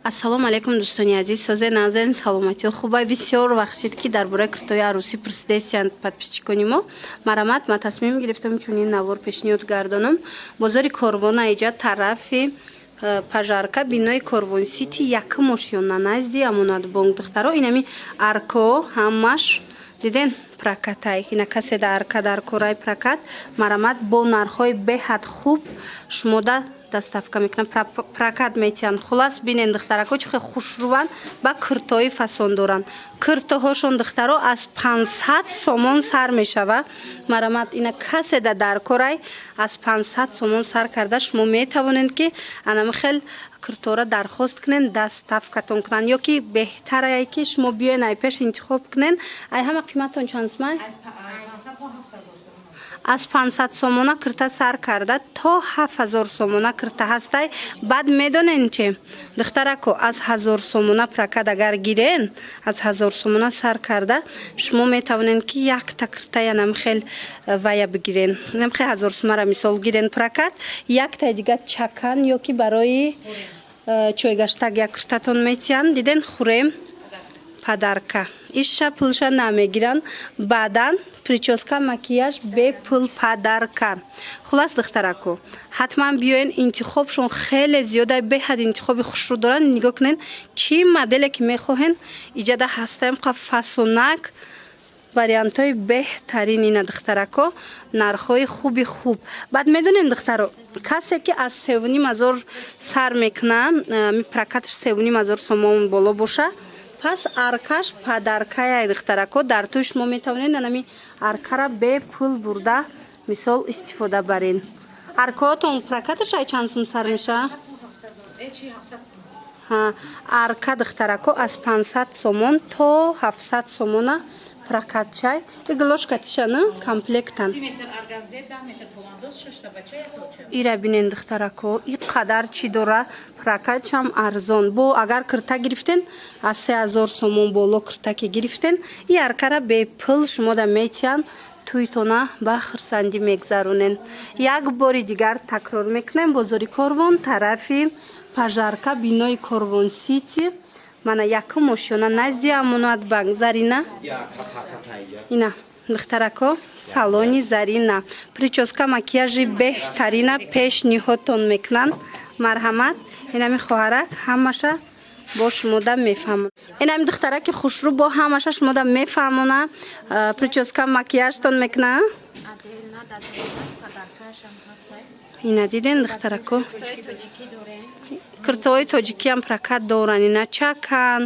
ассалому алайкум дӯстони азиз, созе назен саломатиё хубай. Бисёр вақт шид ки дар бораи куртои арӯсӣ пурсидестиянд подписчикони мо. Марамат ма тасмим гирифтам чунин навор пешниҳод гардонам. Бозори Корвона иҷа тарафи пажарка бинои Корвон сити якум ошёна назди Амонатбонк духтаро. Инами арко ҳамаш диден прокатай. Ина касе да арка дар кораи прокат марамат бо нархҳои беҳад хуб шумода доставка мекунам, прокат метиҳанд. Хулас бинен духтарако чӣ хел хушрӯанд ба куртои фасон доранд. Куртоҳошон духтаро аз 500 сомон сар мешава. Марамат ина касе да дар корай аз 500 сомон сар карда шумо метавонед ки анами хел куртора дархост кунен, доставкатон кунанд. ё ки беҳтарае ки шумо биёен ай пеш интихоб кунен. Ай ҳама қиматон чандсмай? аз 500 сомона курта сар карда то 7000 сомона курта ҳастай. баъд медонен че духтарако аз 1000 сомона прокат агар гирен, аз 1000 сомона сар карда шумо метавонен ки якта курта янам хел вая бигирен. Янам хел 1000 сомара мисол гирен прокат, якта дига чакан ё ки барои чойгаштак як куртатон метиҳанд. Диден хурем подарка. Иша пулша намегиранд. Баъдан прическа макияж бе пул подарка. Хулас духтарако ҳатман биёен, интихобшон хеле зиёда, беҳад интихоби хушрӯ доранд. нигоҳ кунен чӣ моделе ки мехоҳен иҷада ҳастаем қа фасонак вариантҳои беҳтарин. ина духтарако нархҳои хуби хуб. баъд медонен духтаро касе ки аз 3500 сар мекуна, прокатш 3500 сомон боло боша, пас аркаш падаркая духтарако дар тӯи шумо метавонед анами аркара бе пул бурда мисол истифода барен. аркаотон прокаташ ай чанд сум сар меша? Арка духтарако аз 500 сомон то 700 сомона прокат чай. Иглошка тишана комплектан. Ира бинен духтарако и қадар чӣ дора, прокатчам арзон. Бо агар курта гирифтен аз 3000 сомон боло курта ки гирифтен, и аркара бепул шумо да метиҳанд тӯйтона ба хурсандӣ мегзаронен. як бори дигар такрор мекунем. бозори Корвон тарафи пажарка бинои Корвон сити мана якум ошёна назди Амонатбанк. Зарина ина духтарако салони Зарина прическа макияжи беҳтарина пешниҳодтон мекунанд. марҳамат. инами хоҳарак ҳамаша бо шумо да мефаҳмонад. инами духтараки хушрӯ бо ҳамаша шумо да мефаҳмонад. прическа макияжтон мекунад. ина диден духтарако куртаҳои тоҷикиам прокат доранд. ина чакан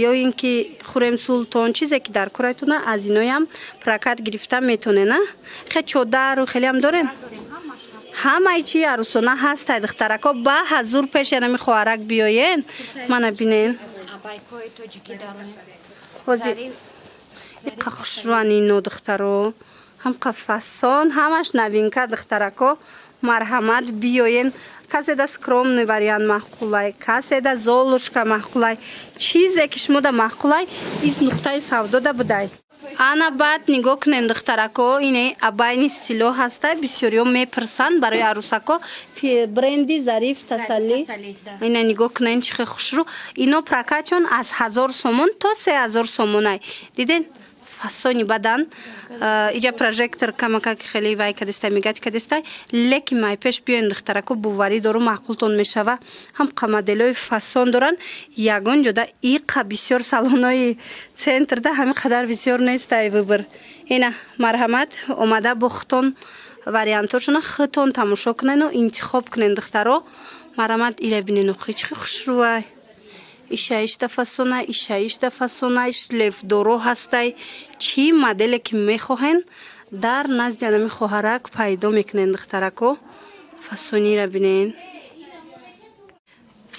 ё ин ки хурем султон чизе ки дар корайтона аз иноям прокат гирифта метонена. хе чодару хелеам дорен. ҳамаи чи арӯсона ҳастай духтарако. ба ҳазур пеш янами хоҳарак биёен мана бинен. ҳозир иқа хушрӯан ино духтаро ҳамқа фасон ҳамаш новинка духтарако. марҳамат биёен. касе да скромный вариант маъқулай, касе да золушка маъқулай, чизе ки шумо да маъқулай из нуқтаи савдо да будай. ана баъд нигоҳ кунен духтарако ине абайни стило ҳастай. бисёриё мепурсанд барои арӯсако бренди зариф тасалли. ина нигоҳ кунен чӣ хел хушрӯ. ино прокатчон аз 1000 сомон то 3000 сомонай. диден фасони бадан иҷа прожектор камака ки хеле вай кадистай мегати кадистай. лекин май пеш биёен духтарако бувари дору маъқултон мешава. ҳамқа моделҳои фасон доранд. ягон ҷода иқа бисёр салонои центрда ҳами қадар бисёр нестай выбор. ина марҳамат омада бо хутон вариантошона хутон тамошо кунену интихоб кунен духтаро. марҳамат ира бинен охи чӣ хушрӯай. ишаишта фасона, ишаишта фасона, шлефдоро ҳастай. чӣ моделе ки мехоҳен дар назди анами хоҳарак пайдо мекунен духтарако. фасонира бинен.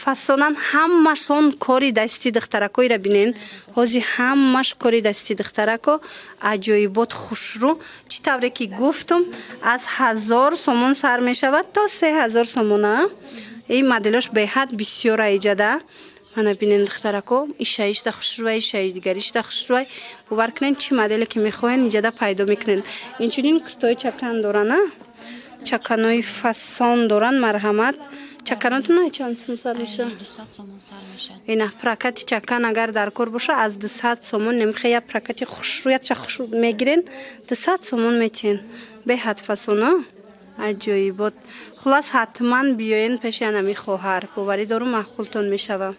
фасонан ҳамашон кори дастӣ духтарако. ира бинен ҳозир ҳамаш кори дастӣ духтарако. аҷоибот хушрӯ. чӣ тавре ки гуфтум аз 1000 сомон сар мешавад то 3000 сомона. ин моделош беҳад бисёр аиҷада. мана бинен духтарако ишаишта хушрӯай, ишаиш дигаришта хушрӯай. бовар кунен чӣ моделе ки мехоҳен иҷада пайдо мекунен. инчунин куртои чакан доранд. чаканои фасон доранд. марҳамат چکناتون نه چند سوم سر میشه؟ 200 سومون سر میشه. این پرکت چکن اگر در کار باشه از 200 سومون نمیخه. یا پرکت خوشرویت خوش میگیرین 200 سومون میتین. به حد فسونا عجیبات. خلاص حتما بیاین پیش انمی خواهر. باوری دارم معقولتون میشوه.